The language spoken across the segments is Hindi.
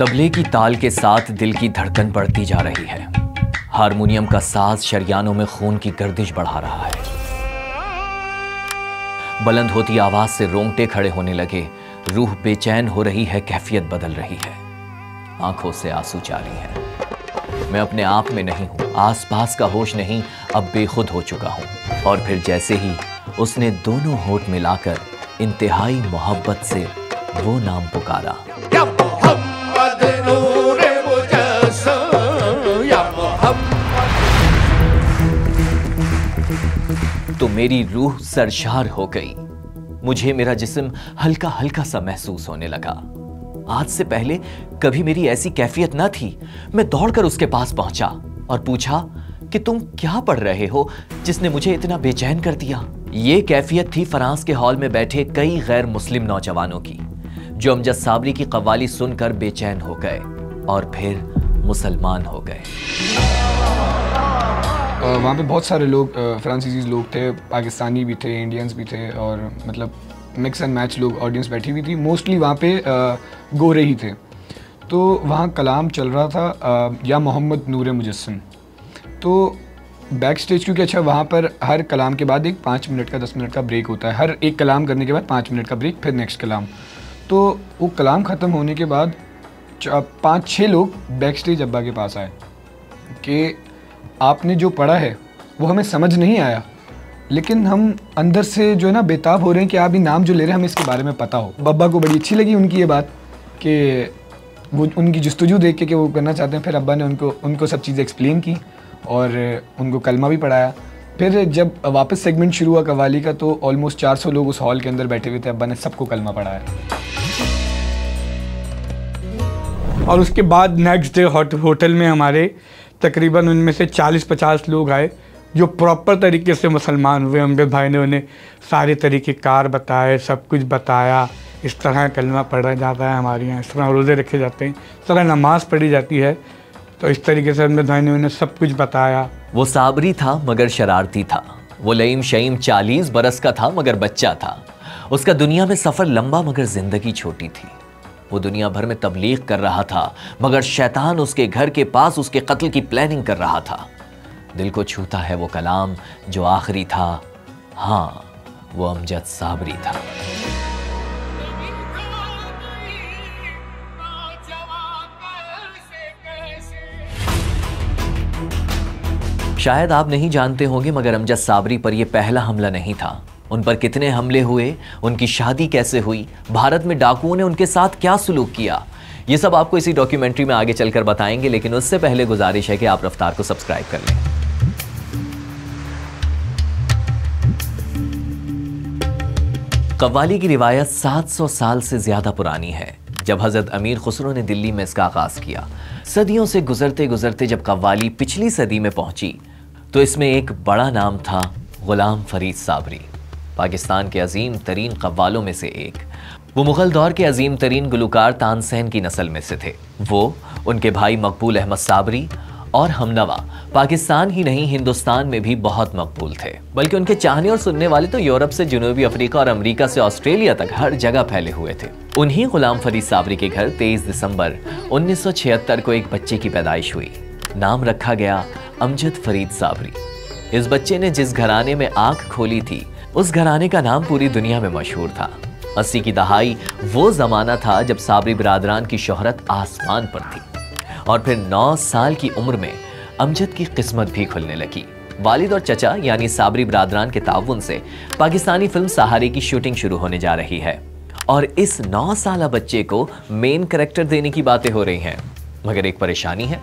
तबले की ताल के साथ दिल की धड़कन बढ़ती जा रही है। हारमोनियम का साज शरियानों में खून की गर्दिश बढ़ा रहा है। बुलंद होती आवाज से रोंगटे खड़े होने लगे। रूह बेचैन हो रही है, कैफियत बदल रही है, आंखों से आंसू जारी है। मैं अपने आप में नहीं हूं, आसपास का होश नहीं, अब बेखुद हो चुका हूं। और फिर जैसे ही उसने दोनों होठ मिलाकर इंतहाई मोहब्बत से वो नाम पुकारा, तो मेरी रूह सरशार हो गई। मुझे मेरा जिस्म हल्का हल्का सा महसूस होने लगा। आज से पहले कभी मेरी ऐसी कैफियत न थी। मैं दौड़कर उसके पास पहुंचा और पूछा कि तुम क्या पढ़ रहे हो जिसने मुझे इतना बेचैन कर दिया। ये कैफियत थी फ्रांस के हॉल में बैठे कई गैर मुस्लिम नौजवानों की, जो अमजद साबरी की कव्वाली सुनकर बेचैन हो गए और फिर मुसलमान हो गए। वहाँ पे बहुत सारे लोग फ्रांसीसी लोग थे, पाकिस्तानी भी थे, इंडियंस भी थे, और मतलब मिक्स एंड मैच लोग ऑडियंस बैठी हुई थी। मोस्टली वहाँ पे गोरे ही थे। तो वहाँ कलाम चल रहा था या मोहम्मद नूर मुजस्सिम। तो बैक स्टेज, क्योंकि अच्छा वहाँ पर हर कलाम के बाद एक 5 मिनट का 10 मिनट का ब्रेक होता है। हर एक कलाम करने के बाद 5 मिनट का ब्रेक, फिर नेक्स्ट कलाम। तो वो कलाम ख़त्म होने के बाद 5-6 लोग बैक स्टेज अब्बा के पास आए कि आपने जो पढ़ा है वो हमें समझ नहीं आया, लेकिन हम अंदर से जो है ना बेताब हो रहे हैं कि आप ये नाम जो ले रहे हैं हमें इसके बारे में पता हो। अब्बा को बड़ी अच्छी लगी उनकी ये बात कि वो उनकी जुस्तजू देख के वो करना चाहते हैं। फिर अब्बा ने उनको सब चीज़ें एक्सप्लेन की और उनको कलमा भी पढ़ाया। फिर जब वापस सेगमेंट शुरू हुआ कव्वाली का, तो ऑलमोस्ट 400 लोग उस हॉल के अंदर बैठे हुए थे। अब्बा ने सबको कलमा पढ़ाया। और उसके बाद नेक्स्ट डे होटल में हमारे तकरीबन उनमें से 40-50 लोग आए जो प्रॉपर तरीके से मुसलमान हुए। अमजद भाई ने उन्हें सारे तरीके कार बताए, सब कुछ बताया। इस तरह कलमा पढ़ा जाता है हमारे यहाँ, इस तरह रोज़े रखे जाते हैं, इस तरह नमाज़ पढ़ी जाती है। तो इस तरीके से अमजद भाई ने उन्हें सब कुछ बताया। वो साबरी था मगर शरारती था। वो लईम शईम 40 बरस का था मगर बच्चा था। उसका दुनिया में सफ़र लंबा मगर ज़िंदगी छोटी थी। वो दुनिया भर में तबलीग कर रहा था मगर शैतान उसके घर के पास उसके कत्ल की प्लानिंग कर रहा था। दिल को छूता है वो कलाम जो आखिरी था। हाँ, वो अमजद साबरी था। शायद आप नहीं जानते होंगे मगर अमजद साबरी पर यह पहला हमला नहीं था। उन पर कितने हमले हुए, उनकी शादी कैसे हुई, भारत में डाकुओं ने उनके साथ क्या सुलूक किया, ये सब आपको इसी डॉक्यूमेंट्री में आगे चलकर बताएंगे। लेकिन उससे पहले गुजारिश है कि आप रफ्तार को सब्सक्राइब कर लें। कव्वाली की रिवायत 700 साल से ज्यादा पुरानी है। जब हजरत अमीर खुसरो ने दिल्ली में इसका आगाज किया, सदियों से गुजरते गुजरते जब कव्वाली पिछली सदी में पहुंची, तो इसमें एक बड़ा नाम था, गुलाम फरीद साबरी। पाकिस्तान के अजीम तरीन कव्वालों में से एक। वो मुग़ल दौर के अजीम तरीन गुलकार तानसेन की नस्ल में से थे। वो, उनके भाई मकबूल अहमद साबरी और हमनवा पाकिस्तान ही नहीं हिंदुस्तान में भी बहुत मकबूल थे। बल्कि उनके चाहने और सुनने वाले तो यूरोप से जनूबी अफ्रीका और अमेरिका से ऑस्ट्रेलिया तक हर जगह फैले हुए थे। उन्हीं गुलाम फरीद साबरी के घर 23 दिसंबर 1976 को एक बच्चे की पैदाइश हुई। नाम रखा गया अमजद फरीद साबरी। इस बच्चे ने जिस घराने में आंख खोली थी, उस घराने का नाम पूरी दुनिया में मशहूर था। 80 की दहाई वो जमाना था जब साबरी बिरादरान की शोहरत आसमान पर थी। और फिर 9 साल की उम्र में अमजद की किस्मत भी खुलने लगी। वालिद और चचा यानी साबरी बिरादरान के ताउन से पाकिस्तानी फिल्म सहारे की शूटिंग शुरू होने जा रही है और इस 9 साला बच्चे को मेन कैरेक्टर देने की बातें हो रही हैं। मगर एक परेशानी है,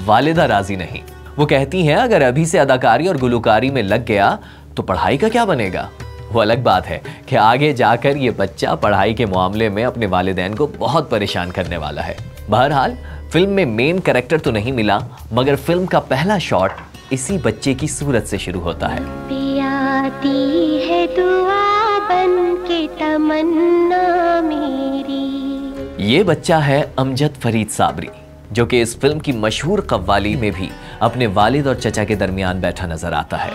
वालिदा राजी नहीं। वो कहती हैं अगर अभी से अदाकारी और गुलकारी में लग गया तो पढ़ाई का क्या बनेगा। वो अलग बात है कि आगे जाकर ये बच्चा पढ़ाई के मामले में अपने वालिदैन को बहुत परेशान करने वाला है। बहरहाल फिल्म में मेन कैरेक्टर तो नहीं मिला, मगर फिल्म का पहला शॉट इसी बच्चे की सूरत से शुरू होता है। आती है दुआ बन के तमन्ना मेरी। ये बच्चा है अमजद फरीद साबरी, जो कि इस फिल्म की मशहूर कव्वाली में भी अपने वालिद और चचा के दरमियान बैठा नजर आता है।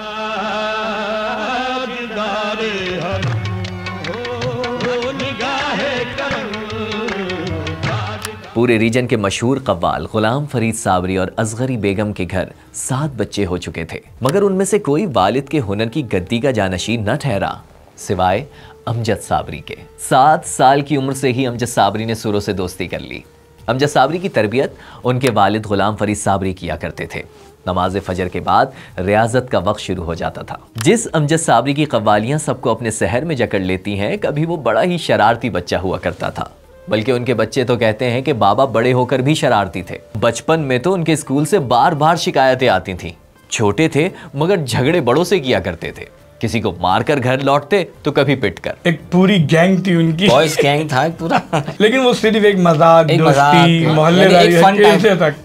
पूरे रीजन के मशहूर कव्वाल गुलाम फरीद साबरी और असगरी बेगम के घर 7 बच्चे हो चुके थे, मगर उनमें से कोई वालिद के हुनर की गद्दी का जानशीन न ठहरा सिवाय अमजद साबरी के। 7 साल की उम्र से ही अमजद साबरी ने सुरों से दोस्ती कर ली। अमजद साबरी की तरबियत उनके वालिद गुलाम फरीद साबरी किया करते थे। नमाज फजर के बाद रियाजत का वक्त शुरू हो जाता था। जिस अमजद साबरी की कव्वालियां सबको अपने शहर में जकड़ लेती हैं, कभी वो बड़ा ही शरारती बच्चा हुआ करता था। बल्कि उनके बच्चे तो कहते हैं कि बाबा बड़े होकर भी शरारती थे। बचपन में तो उनके स्कूल से बार बार शिकायतें आती थीं। छोटे थे मगर झगड़े बड़ों से किया करते थे, किसी को मारकर घर लौटते तो कभी पिटकर। एक पूरी गैंग थी उनकी, बॉयज गैंग था पूरा। लेकिन वो सिर्फ एक मजाक, दोस्ती, मोहल्लेदारी,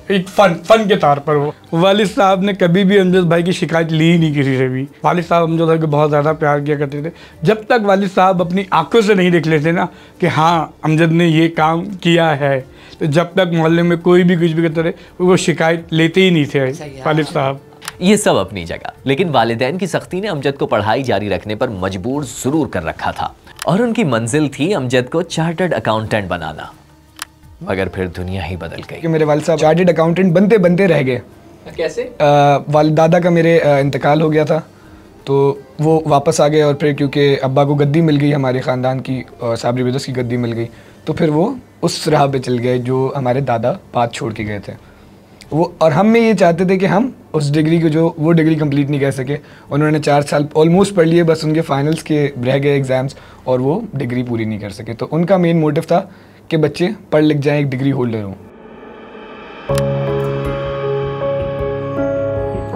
एक फन के तौर पर। वो वालिद साहब ने कभी भी अमजद भाई की शिकायत ली ही नहीं किसी से भी। वालिद साहब अमजद भाई को बहुत ज़्यादा प्यार किया करते थे। जब तक वालिद साहब अपनी आंखों से नहीं देख लेते ना कि हाँ अमजद ने ये काम किया है, तो जब तक मोहल्ले में कोई भी कुछ भी करते रहे वो शिकायत लेते ही नहीं थे वालिद साहब। ये सब अपनी जगह, लेकिन वालिदैन की सख्ती ने अमजद को पढ़ाई जारी रखने पर मजबूर जरूर कर रखा था और उनकी मंजिल थी अमजद को चार्टर्ड अकाउंटेंट बनाना। मगर फिर दुनिया ही बदल गई कि मेरे वालिद साहब चार्टर्ड अकाउंटेंट बनते बनते रह गए। कैसे? वालिद दादा का मेरे इंतकाल हो गया था, तो वो वापस आ गए और फिर क्योंकि अब्बा को गद्दी मिल गई, हमारे ख़ानदान की साबरी ब्रदर्स की गद्दी मिल गई, तो फिर वो उस राह पे चल गए जो हमारे दादा बात छोड़ के गए थे वो। और हम में ये चाहते थे कि हम उस डिग्री को, जो वो डिग्री कंप्लीट नहीं कर सके, उन्होंने 4 साल ऑलमोस्ट पढ़ लिए, बस उनके फाइनल्स के रह गए एग्ज़ाम्स और वो डिग्री पूरी नहीं कर सके। तो उनका मेन मोटिव था कि बच्चे पढ़ लिख जाएं, एक डिग्री होल्डर हों।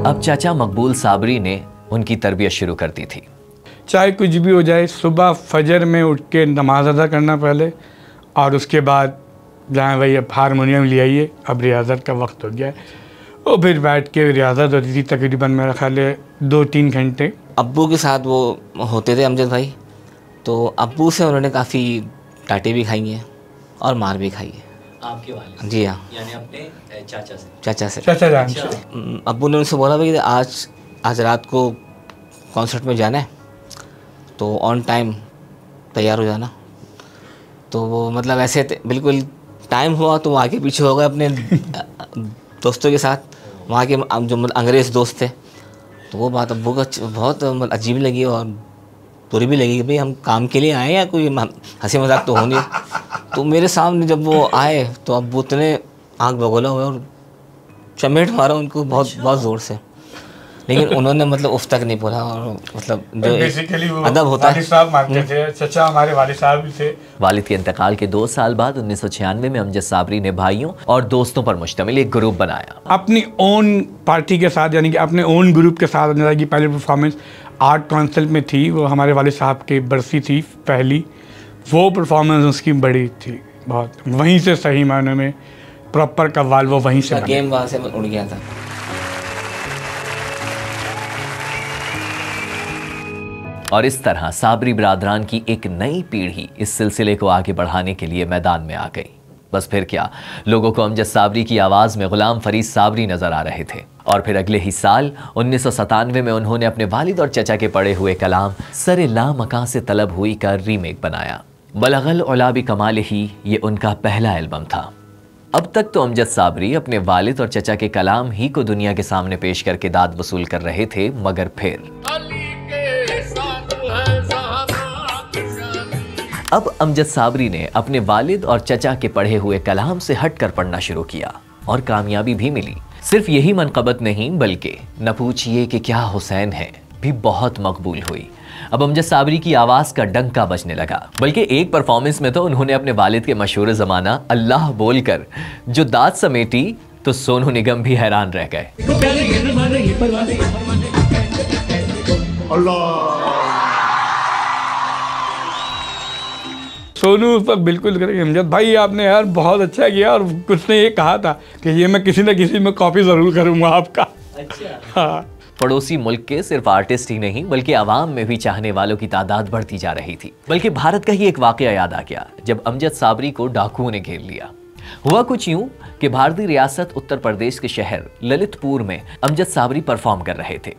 अब चाचा मकबूल साबरी ने उनकी तरबियत शुरू कर दी थी। चाहे कुछ भी हो जाए, सुबह फजर में उठ के नमाज अदा करना पहले, और उसके बाद जहाँ भाई अब हारमोनियम ले आइए, अब रियाजत का वक्त हो गया है, और फिर बैठ के रियाजत होती थी तकरीबन मेरा ख्याल है 2-3 घंटे। अब्बू के साथ वो होते थे अमजद भाई, तो अब्बू से उन्होंने काफ़ी डांटें भी खाई हैं और मार भी खाई है। आपके वालिद? जी हाँ, यानी अपने चाचा से? चाचा जान से। अब्बू ने उनसे बोला भाई आज रात को कॉन्सर्ट में जाना है, तो ऑन टाइम तैयार हो जाना। तो वो मतलब ऐसे बिल्कुल टाइम हुआ तो वो आगे पीछे हो गए अपने दोस्तों के साथ, वहाँ के जो अंग्रेज़ दोस्त थे। तो वो बात अब्बू को बहुत अजीब लगी और बुरी भी लगी कि भाई हम काम के लिए आए या कोई हंसी मजाक तो हो नहीं। तो मेरे सामने जब वो आए तो अब्बू इतने आँख बगोला हुए और चमेट मारा उनको बहुत ज़ोर से, लेकिन उन्होंने मतलब उफ तक नहीं बोला। और मतलब जो अदब होता है, साहब मानते थे, चचा हमारे वालिद साहब भी थे। वालिद के इंतकाल के 2 साल बाद 1996 में अमजद साबरी ने भाइयों और दोस्तों पर मुश्तमिल एक ग्रुप बनाया। अपनी ओन पार्टी के साथ, यानी कि अपने ओन ग्रुप के साथ। अमजद की पहली परफॉर्मेंस आर्ट काउंसिल में थी, वो हमारे वालिद साहब की बरसी थी पहली, वो परफॉर्मेंस उसकी बड़ी थी बहुत। वहीं से सही मायने में प्रॉपर कव्वाल वो वहीं से गेम वहाँ से उड़ गया था। और इस तरह साबरी बिरादरान की एक नई पीढ़ी इस सिलसिले को आगे बढ़ाने के लिए मैदान में आ गई। बस फिर क्या, लोगों को अमजद साबरी की आवाज़ में गुलाम फरीद साबरी नजर आ रहे थे। और फिर अगले ही साल 1997 में उन्होंने अपने वालिद और चचा के पढ़े हुए कलाम सरे ला मकां से तलब हुई का रीमेक बनाया। बलगल उला बि कमाल ही ये उनका पहला एल्बम था। अब तक तो अमजद साबरी अपने वालिद और चचा के कलाम ही को दुनिया के सामने पेश करके दाद वसूल कर रहे थे, मगर फिर अब अमजद साबरी ने अपने वालिद और चचा के पढ़े हुए कलाम से हटकर पढ़ना शुरू किया और कामयाबी भी मिली। सिर्फ यही मनक़बत नहीं, बल्कि न पूछिए कि क्या हुसैन है भी बहुत मकबूल हुई। अब अमजद साबरी की आवाज़ का डंका बजने लगा। बल्कि एक परफॉर्मेंस में तो उन्होंने अपने वालिद के मशहूर ज़माना अल्लाह बोलकर जो दाद समेटी तो सोनू निगम भी हैरान रह गए। सोनू उस पर बिल्कुल करेंगे, अमजद भाई आपने यार बहुत अच्छा किया, और उसने ये कहा था कि ये मैं किसी न किसी में कॉपी ज़रूर करूँगा आपका। अच्छा। हाँ। पड़ोसी मुल्क के सिर्फ आर्टिस्ट ही नहीं बल्कि आवाम में भी चाहने वालों की तादाद बढ़ती जा रही थी। बल्कि भारत का ही एक वाकया याद आ गया जब अमजद साबरी को डाकुओं ने घेर लिया। हुआ कुछ यूं कि भारतीय रियासत उत्तर प्रदेश के शहर ललितपुर में अमजद साबरी परफॉर्म कर रहे थे।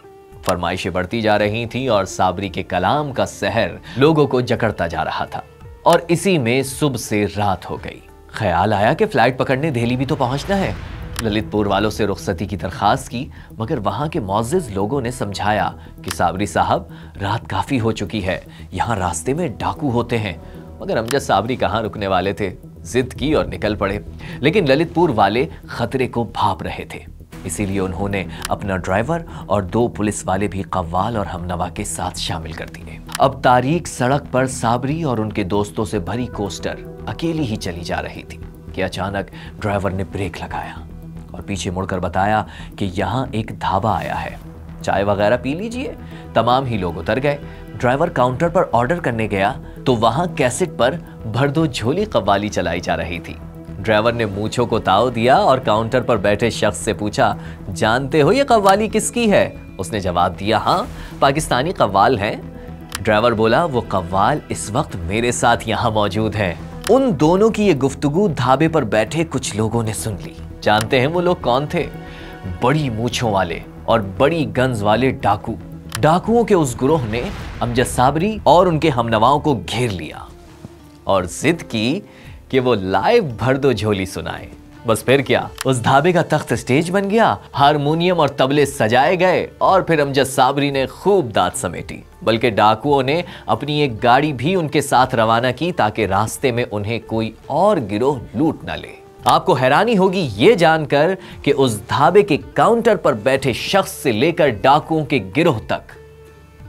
फरमाइशें बढ़ती जा रही थी और साबरी के कलाम का सहर लोगों को जकड़ता जा रहा था। और इसी में सुबह से रात हो गई। ख्याल आया कि फ्लाइट पकड़ने दिल्ली भी तो पहुंचना है। ललितपुर वालों से रुखसती की दरखास्त की, मगर वहां के मौजिज लोगों ने समझाया कि साबरी साहब, रात काफ़ी हो चुकी है, यहाँ रास्ते में डाकू होते हैं। मगर अमजद साबरी कहाँ रुकने वाले थे, जिद की और निकल पड़े। लेकिन ललितपुर वाले खतरे को भांप रहे थे, इसीलिए उन्होंने अपना ड्राइवर और 2 पुलिस वाले भी कव्वाल और हमनवा के साथ शामिल कर दिए। अब तारीख सड़क पर साबरी और उनके दोस्तों से भरी कोस्टर अकेली ही चली जा रही थी कि अचानक ड्राइवर ने ब्रेक लगाया और पीछे मुड़कर बताया कि यहाँ एक ढाबा आया है, चाय वगैरह पी लीजिए। तमाम ही लोग उतर गए। ड्राइवर काउंटर पर ऑर्डर करने गया तो वहां कैसेट पर भर दो झोली कव्वाली चलाई जा रही थी। ड्राइवर ने मूंछों को ताव दिया और काउंटर पर बैठे शख्स से पूछा, जानते हो ये कव्वाली किसकी है? उसने जवाब दिया, हाँ, पाकिस्तानी कव्वाल हैं। ड्राइवर बोला, वो कव्वाल इस वक्त मेरे साथ यहाँ मौजूद हैं। उन दोनों की ये गुफ्तगू ढाबे पर बैठे कुछ लोगों ने सुन ली। जानते हैं वो लोग कौन थे? बड़ी मूंछों वाले और बड़ी गन्स वाले डाकू। डाकुओं के उस ग्रोह ने अमजद साबरी और उनके हमनवाओं को घेर लिया और जिद की कि वो लाइव भर दो झोली सुनाए। बस फिर क्या, उस ढाबे का तख्त स्टेज बन गया, हारमोनियम और तबले सजाए गए और फिर अमजद साबरी ने खूब दाद समेटी। बल्कि डाकुओं ने अपनी एक गाड़ी भी उनके साथ रवाना की ताकि रास्ते में उन्हें कोई और गिरोह लूट न ले। आपको हैरानी होगी ये जानकर कि उस ढाबे के काउंटर पर बैठे शख्स से लेकर डाकुओं के गिरोह तक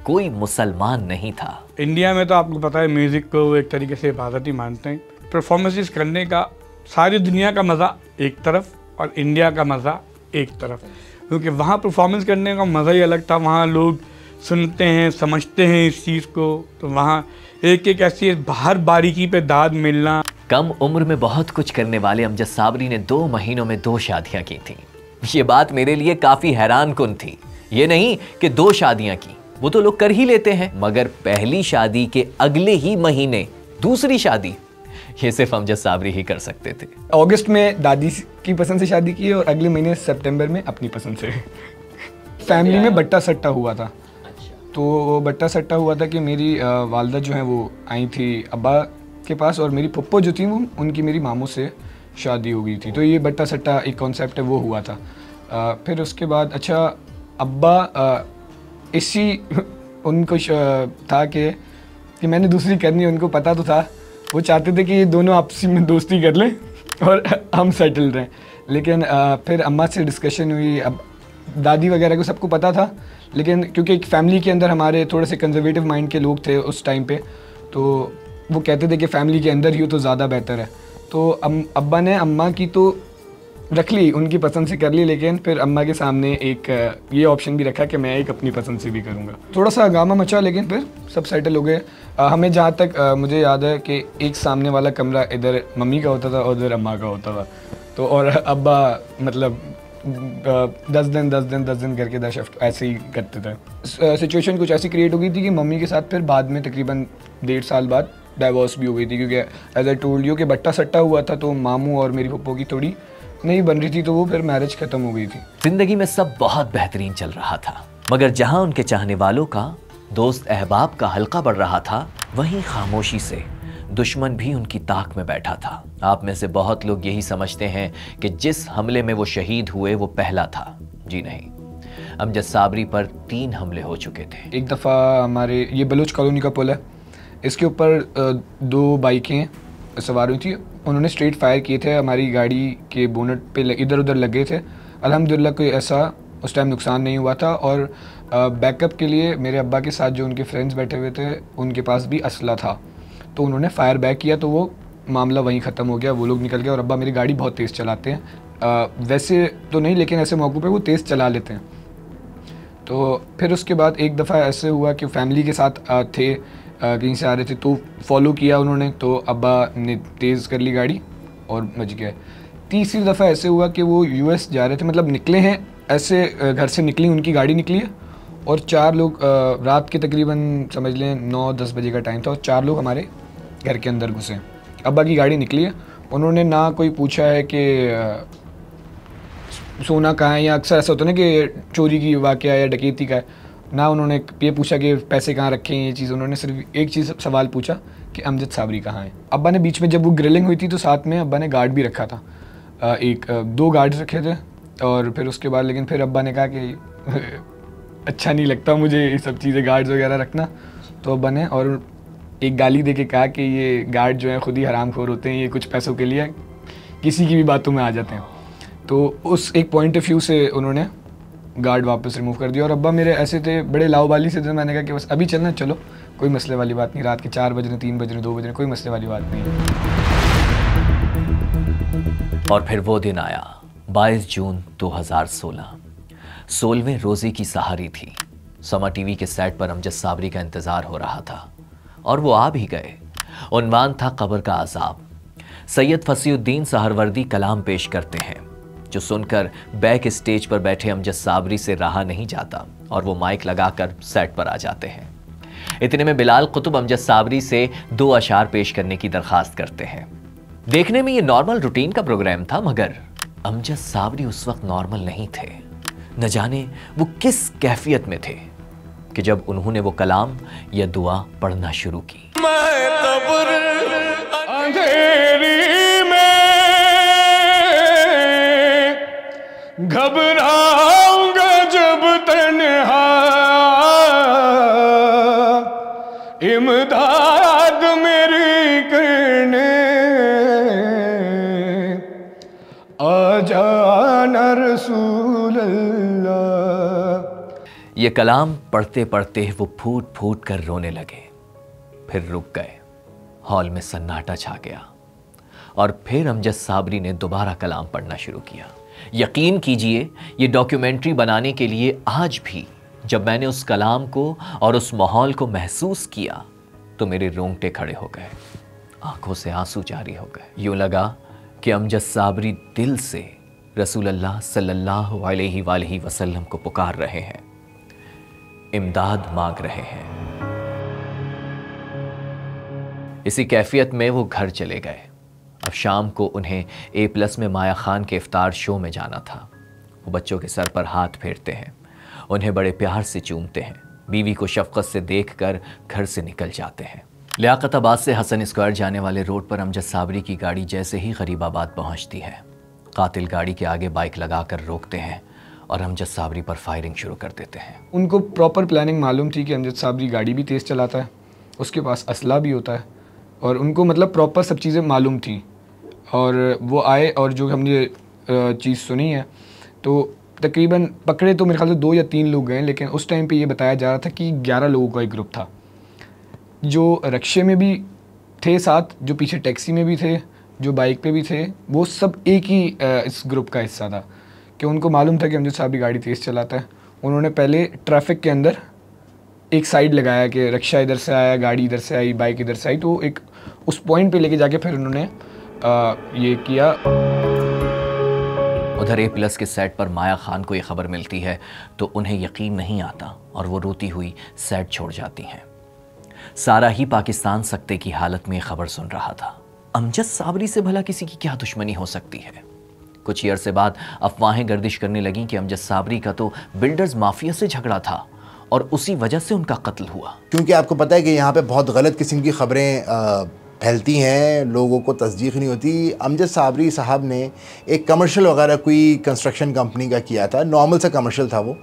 कोई मुसलमान नहीं था। इंडिया में तो आपको पता है म्यूज़िक को एक तरीके से इबादत ही मानते हैं। परफॉर्मेंसेस करने का सारी दुनिया का मज़ा एक तरफ और इंडिया का मज़ा एक तरफ, क्योंकि वहाँ परफॉर्मेंस करने का मज़ा ही अलग था। वहाँ लोग सुनते हैं, समझते हैं इस चीज़ को, तो वहाँ एक एक ऐसी हर बारीकी पे दाद मिलना। कम उम्र में बहुत कुछ करने वाले अमजद साबरी ने 2 महीनों में 2 शादियां की थी। ये बात मेरे लिए काफी हैरान कुन थी। ये नहीं कि 2 शादियां की, वो तो लोग कर ही लेते हैं, मगर पहली शादी के अगले ही महीने दूसरी शादी, ये सिर्फ अमजद साबरी ही कर सकते थे। अगस्त में दादी की पसंद से शादी की और अगले महीने सितंबर में अपनी पसंद से। फैमिली में बट्टा सट्टा हुआ था। तो वो बट्टा सट्टा हुआ था कि मेरी वालदा जो है वो आई थी अब्बा के पास और मेरी पप्पो जो थी वो उनकी मेरी मामू से शादी हो गई थी। तो ये बट्टा सट्टा एक कॉन्सेप्ट है वो हुआ था। फिर उसके बाद अच्छा अब्बा इसी उनको था कि मैंने दूसरी करनी है, उनको पता तो था। वो चाहते थे कि ये दोनों आपसी में दोस्ती कर लें और हम सेटल रहें। लेकिन फिर अम्मा से डिस्कशन हुई। अब दादी वगैरह को सबको पता था, लेकिन क्योंकि एक फैमिली के अंदर हमारे थोड़े से कंजर्वेटिव माइंड के लोग थे उस टाइम पे, तो वो कहते थे कि फैमिली के अंदर ही हो तो ज़्यादा बेहतर है। तो अब्बा ने अम्मा की तो रख ली, उनकी पसंद से कर ली, लेकिन फिर अम्मा के सामने एक ये ऑप्शन भी रखा कि मैं एक अपनी पसंद से भी करूँगा। थोड़ा सा हंगामा मचा, लेकिन फिर सब सेटल हो गए। हमें जहाँ तक मुझे याद है कि एक सामने वाला कमरा इधर मम्मी का होता था और इधर अम्मा का होता था। तो और अब्बा मतलब 10 दिन करके 10 शिफ्ट ऐसे ही करते थे। सिचुएशन कुछ ऐसी क्रिएट हो गई थी कि मम्मी के साथ फिर बाद में तकरीबन 1.5 साल बाद डाइवोर्स भी हो गई थी, क्योंकि एज आई टोल्ड यू कि बट्टा सट्टा हुआ था। तो मामू और मेरी पप्पो की थोड़ी नहीं बन रही थी, तो वो फिर मैरिज खत्म हो गई थी। जिंदगी में सब बहुत बेहतरीन चल रहा था, मगर जहां उनके चाहने वालों का, दोस्त अहबाब का हल्का बढ़ रहा था, वहीं खामोशी से दुश्मन भी उनकी ताक में बैठा था। आप में से बहुत लोग यही समझते हैं कि जिस हमले में वो शहीद हुए वो पहला था। जी नहीं, अमजद साबरी पर 3 हमले हो चुके थे। एक दफ़ा हमारे ये बलूच कॉलोनी का पुल है, इसके ऊपर 2 बाइकें सवार हुई थी। उन्होंने स्ट्रेट फायर किए थे, हमारी गाड़ी के बोनट पे इधर उधर लगे थे। अल्हम्दुलिल्लाह कोई ऐसा उस टाइम नुकसान नहीं हुआ था। और बैकअप के लिए मेरे अब्बा के साथ जो उनके फ्रेंड्स बैठे हुए थे उनके पास भी असला था, तो उन्होंने फायर बैक किया, तो वो मामला वहीं ख़त्म हो गया। वो लोग निकल गए। और अब्बा मेरी गाड़ी बहुत तेज़ चलाते हैं, वैसे तो नहीं लेकिन ऐसे मौक़ों पे वो तेज़ चला लेते हैं। तो फिर उसके बाद एक दफ़ा ऐसे हुआ कि फैमिली के साथ थे, कहीं से आ रहे थे, तो फॉलो किया उन्होंने, तो अब्बा ने तेज़ कर ली गाड़ी और बच गए। तीसरी दफ़ा ऐसे हुआ कि वो US जा रहे थे, मतलब निकले हैं ऐसे, घर से निकली, उनकी गाड़ी निकली है और 4 लोग रात के तकरीबन समझ लें 9-10 बजे का टाइम था और 4 लोग हमारे घर के अंदर घुसे। अब्बा की गाड़ी निकली है, उन्होंने ना कोई पूछा है कि सोना कहाँ है, या अक्सर ऐसा होता है ना कि चोरी की वाक़या या डकैती का है, ना उन्होंने ये पूछा कि पैसे कहाँ रखे हैं, ये चीज़। उन्होंने सिर्फ एक चीज़ सवाल पूछा कि अमजद साबरी कहाँ है। अब्बा ने बीच में जब वो ग्रिलिंग हुई थी तो साथ में अब्बा ने गार्ड भी रखा था, 2 गार्ड रखे थे। और फिर उसके बाद लेकिन फिर अब्बा ने कहा कि अच्छा नहीं लगता मुझे ये सब चीज़ें गार्ड्स वगैरह रखना। तो अब्बा ने और एक गाली दे के कहा कि ये गार्ड जो है खुद ही हरामखोर होते हैं, ये कुछ पैसों के लिए किसी की भी बातों में आ जाते हैं। तो उस एक पॉइंट ऑफ व्यू से उन्होंने गार्ड वापस रिमूव कर दिया। और अब्बा मेरे ऐसे थे, बड़े लाओबाली से थे। मैंने कहा कि बस अभी चलना, चलो कोई मसले वाली बात नहीं, रात के 4 बज रहे, 3 बज रहे, 2 बज रहे, कोई मसले वाली बात नहीं है। और फिर वो दिन आया 22 जून 2016। 16वें रोज़े की सहारी थी। समा टीवी के सेट पर अमजद साबरी का इंतज़ार हो रहा था और वो आ भी गए। उन्वान था कब्र का अजाब। सैयद फसीउद्दीन सहरवर्दी कलाम पेश करते हैं जो सुनकर बैक स्टेज पर बैठे अमजद साबरी से रहा नहीं जाता और वो माइक लगाकर सेट पर आ जाते हैं। इतने में बिलाल कुतुब अमजद साबरी से 2 अशार पेश करने की दरखास्त करते हैं। देखने में ये नॉर्मल रूटीन का प्रोग्राम था, मगर अमजद साबरी उस वक्त नॉर्मल नहीं थे। न जाने वो किस कैफियत में थे कि जब उन्होंने वो कलाम या दुआ पढ़ना शुरू की। मैं कब्र अंधेरी में घबराऊंगा जब तन्हा, इमदाद मेरी करने आ जाना रसूल अल्लाह। ये कलाम पढ़ते पढ़ते वो फूट फूट कर रोने लगे, फिर रुक गए। हॉल में सन्नाटा छा गया और फिर अमजद साबरी ने दोबारा कलाम पढ़ना शुरू किया। यकीन कीजिए, ये डॉक्यूमेंट्री बनाने के लिए आज भी जब मैंने उस कलाम को और उस माहौल को महसूस किया तो मेरे रोंगटे खड़े हो गए, आंखों से आंसू जारी हो गए। यूं लगा कि अमजद साबरी दिल से रसूल अल्लाह सल्लल्लाहु अलैहि वसल्लम को पुकार रहे हैं, इमदाद मांग रहे हैं। इसी कैफियत में वो घर चले गए। अब शाम को उन्हें A+ में माया खान के इफ्तार शो में जाना था। वो बच्चों के सर पर हाथ फेरते हैं, उन्हें बड़े प्यार से चूमते हैं, बीवी को शफकत से देखकर घर से निकल जाते हैं। लियाकताबाद से हसन स्क्वायर जाने वाले रोड पर अमजद साबरी की गाड़ी जैसे ही गरीबाबाद पहुंचती है, कातिल गाड़ी के आगे बाइक लगाकर रोकते हैं और अमजद साबरी पर फायरिंग शुरू कर देते हैं। उनको प्रॉपर प्लानिंग मालूम थी कि अमजद साबरी गाड़ी भी तेज़ चलाता है, उसके पास असला भी होता है, और उनको मतलब प्रॉपर सब चीज़ें मालूम थी। और वो आए और जो हमने चीज़ सुनी है तो तकरीबन पकड़े तो मेरे ख्याल से 2 या 3 लोग गए, लेकिन उस टाइम पे ये बताया जा रहा था कि 11 लोगों का एक ग्रुप था, जो रक्शे में भी थे साथ, जो पीछे टैक्सी में भी थे, जो बाइक पे भी थे, वो सब एक ही इस ग्रुप का हिस्सा था। कि उनको मालूम था कि अमजद साबरी गाड़ी तेज़ चलाता है। उन्होंने पहले ट्रैफिक के अंदर एक साइड लगाया कि रक्षा इधर से आया, गाड़ी इधर से आई, बाइक इधर से आई, तो एक उस पॉइंट पे लेके जाके फिर उन्होंने ये किया। उधर A+ के सेट पर माया खान को ये खबर मिलती है तो उन्हें यकीन नहीं आता और वो रोती हुई सेट छोड़ जाती हैं। सारा ही पाकिस्तान सकते की हालत में खबर सुन रहा था। अमजद साबरी से भला किसी की क्या दुश्मनी हो सकती है? कुछ ही अरसे बाद अफवाहें गर्दिश करने लगीं कि अमजद साबरी का तो बिल्डर्स माफिया से झगड़ा था और उसी वजह से उनका कत्ल हुआ। क्योंकि आपको पता है कि यहाँ पे बहुत गलत किस्म की खबरें फैलती हैं, लोगों को तस्दीक नहीं होती। अमजद साबरी साहब ने एक कमर्शियल वगैरह कोई कंस्ट्रक्शन कंपनी का किया था, नॉर्मल सा कमर्शियल था वो,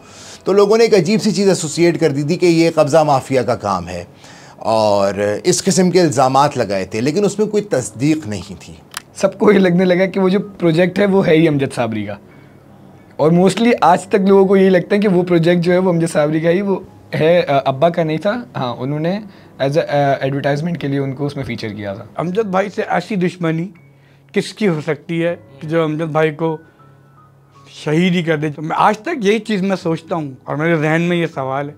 तो लोगों ने एक अजीब सी चीज़ एसोसिएट कर दी थी कि ये कब्ज़ा माफिया का काम है और इस किस्म के इल्ज़ामात लगाए थे, लेकिन उसमें कोई तस्दीक नहीं थी। सबको ये लगने लगा कि वो जो प्रोजेक्ट है वो है ही अमजद साबरी का, और मोस्टली आज तक लोगों को यही लगता है कि वो प्रोजेक्ट जो है वो अमजद साबरी का ही वो है, अब्बा का नहीं था। हाँ, उन्होंने एज एडवर्टाइजमेंट के लिए उनको उसमें फ़ीचर किया था। अमजद भाई से ऐसी दुश्मनी किसकी हो सकती है कि जो अमजद भाई को शहीद ही कर दे? मैं आज तक यही चीज़ मैं सोचता हूँ और मेरे जहन में ये सवाल है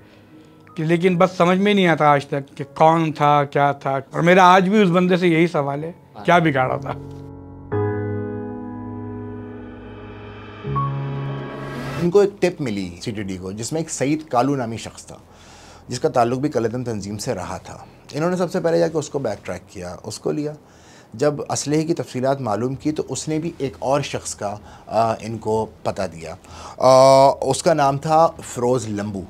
कि, लेकिन बस समझ में नहीं आता आज तक कि कौन था, क्या था। और मेरा आज भी उस बंदे से यही सवाल है, क्या बिगाड़ा था? इनको एक टिप मिली CTD को, जिसमें एक सईद कालू नामी शख्स था जिसका ताल्लुक भी कलदम तंजीम से रहा था। इन्होंने सबसे पहले जाकर उसको बैक ट्रैक किया, उसको लिया। जब असलहे की तफसीलात मालूम की तो उसने भी एक और शख्स का इनको पता दिया। उसका नाम था फ़िरोज़ लंबू।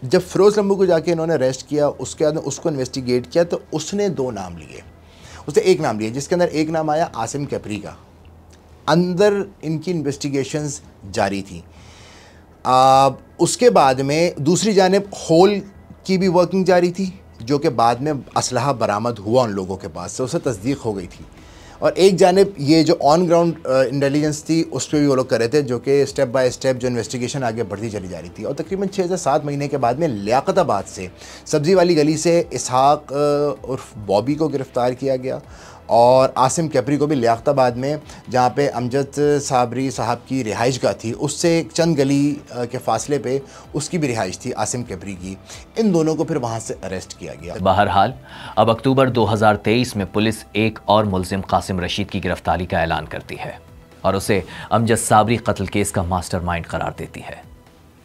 जब फिरोज़ लम्बू को जाके इन्होंने अरेस्ट किया, उसके बाद उसको इन्वेस्टिगेट किया, तो उसने 2 नाम लिए, उसने एक नाम लिया जिसके अंदर एक नाम आया आसिम कैपरी का। अंदर इनकी इन्वेस्टिगेशंस जारी थी। उसके बाद में दूसरी जानिब होल की भी वर्किंग जारी थी, जो कि बाद में असलहा बरामद हुआ उन लोगों के पास से, उसे तस्दीक हो गई थी। और एक जानिब ये जो ऑन ग्राउंड इंटेलिजेंस थी उस पर भी वो लोग कर रहे थे, जो कि स्टेप बाय स्टेप जो इन्वेस्टिगेशन आगे बढ़ती चली जा रही थी। और तकरीबन 6 से 7 महीने के बाद में लियाकताबाद से सब्ज़ी वाली गली से इसहाक उर्फ बॉबी को गिरफ़्तार किया गया, और आसिम कैपरी को भी लियाकताबाद में, जहाँ पे अमजद साबरी साहब की रिहाइशगाह थी, उससे एक चंद गली के फासले पे उसकी भी रिहाइश थी आसिम कैपरी की। इन दोनों को फिर वहाँ से अरेस्ट किया गया। बहरहाल अब अक्टूबर 2023 में पुलिस एक और मुलजिम कासिम रशीद की गिरफ्तारी का ऐलान करती है और उसे अमजद साबरी कत्ल केस का मास्टरमाइंड करार देती है।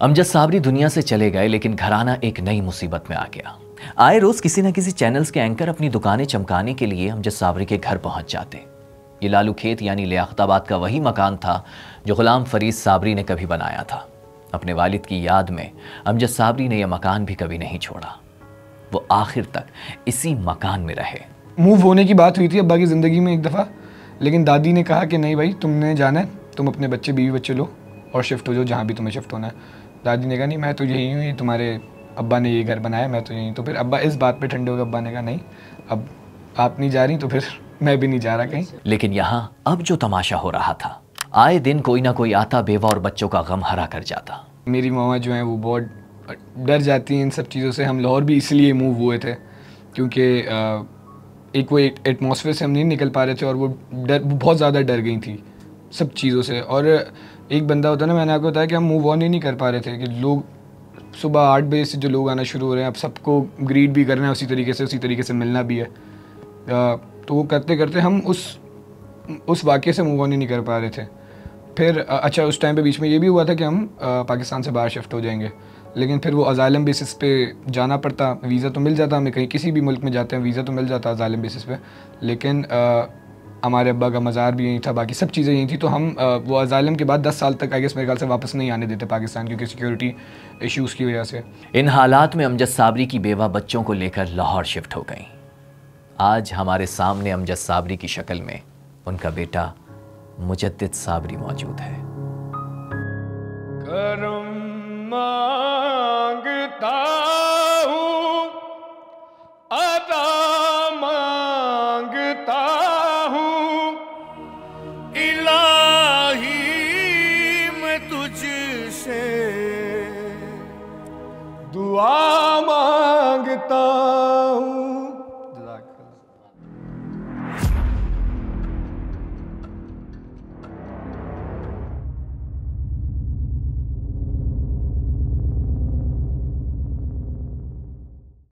अमजद साबरी दुनिया से चले गए, लेकिन घराना एक नई मुसीबत में आ गया। आए रोज किसी न किसी चैनल्स के एंकर अपनी दुकानें चमकाने के लिए अमजद साबरी के घर पहुंच जाते। ये लालू खेत यानी लियाकताबाद का वही मकान था जो गुलाम फरीद साबरी ने कभी बनाया था। अपने वालिद की याद में अमजद साबरी ने यह मकान भी कभी नहीं छोड़ा। वो आखिर तक इसी मकान में रहे। मूव होने की बात हुई थी अब्बा की ज़िंदगी में एक दफ़ा, लेकिन दादी ने कहा कि नहीं भाई, तुमने जाना है, तुम अपने बच्चे बीवी बच्चे लो और शिफ्ट हो जाओ जहाँ भी तुम्हें शिफ्ट होना है। दादी ने कहा नहीं, मैं तो यही हूँ, ये तुम्हारे अब्बा ने ये घर बनाया, मैं तो यहीं। तो फिर अब्बा इस बात पे ठंडे हो गए। अब्बा ने कहा नहीं, अब आप नहीं जा रही तो फिर मैं भी नहीं जा रहा कहीं। लेकिन यहाँ अब जो तमाशा हो रहा था, आए दिन कोई ना कोई आता, बेवा और बच्चों का गम हरा कर जाता। मेरी मामा जो हैं वो बहुत डर जाती हैं इन सब चीज़ों से। हम लाहौर भी इसलिए मूव हुए थे क्योंकि एक वो एटमॉस्फेयर से हम नहीं निकल पा रहे थे, और वो बहुत ज़्यादा डर गई थी सब चीज़ों से। और एक बंदा होता है ना, मैंने आपको बताया कि हम मूव ऑन ही नहीं कर पा रहे थे, कि लोग सुबह 8 बजे से जो लोग आना शुरू हो रहे हैं, अब सबको ग्रीट भी करना है उसी तरीके से मिलना भी है। तो वो करते करते हम उस वाक़े से मूव ऑन ही नहीं कर पा रहे थे। फिर अच्छा, उस टाइम पे बीच में ये भी हुआ था कि हम पाकिस्तान से बाहर शिफ्ट हो जाएंगे, लेकिन फिर वो अज़ाइलम बेसिस पे जाना पड़ता। वीज़ा तो मिल जाता हमें, कहीं किसी भी मुल्क में जाते हैं वीज़ा तो मिल जाता अज़ाइलम बेसिस पे, लेकिन हमारे अब्बा का मज़ार भी यहीं था, बाकी सब चीज़ें यहीं थी। तो हम वो अज़ाइलम के बाद 10 साल तक आई गेस मेरे ख्याल से वापस नहीं आने देते पाकिस्तान, क्योंकि सिक्योरिटी इश्यूज़ की वजह से। इन हालात में अमजद साबरी की बेवा बच्चों को लेकर लाहौर शिफ्ट हो गई। आज हमारे सामने अमजद साबरी की शक्ल में उनका बेटा मुजद्दिद साबरी मौजूद है। करम मांगता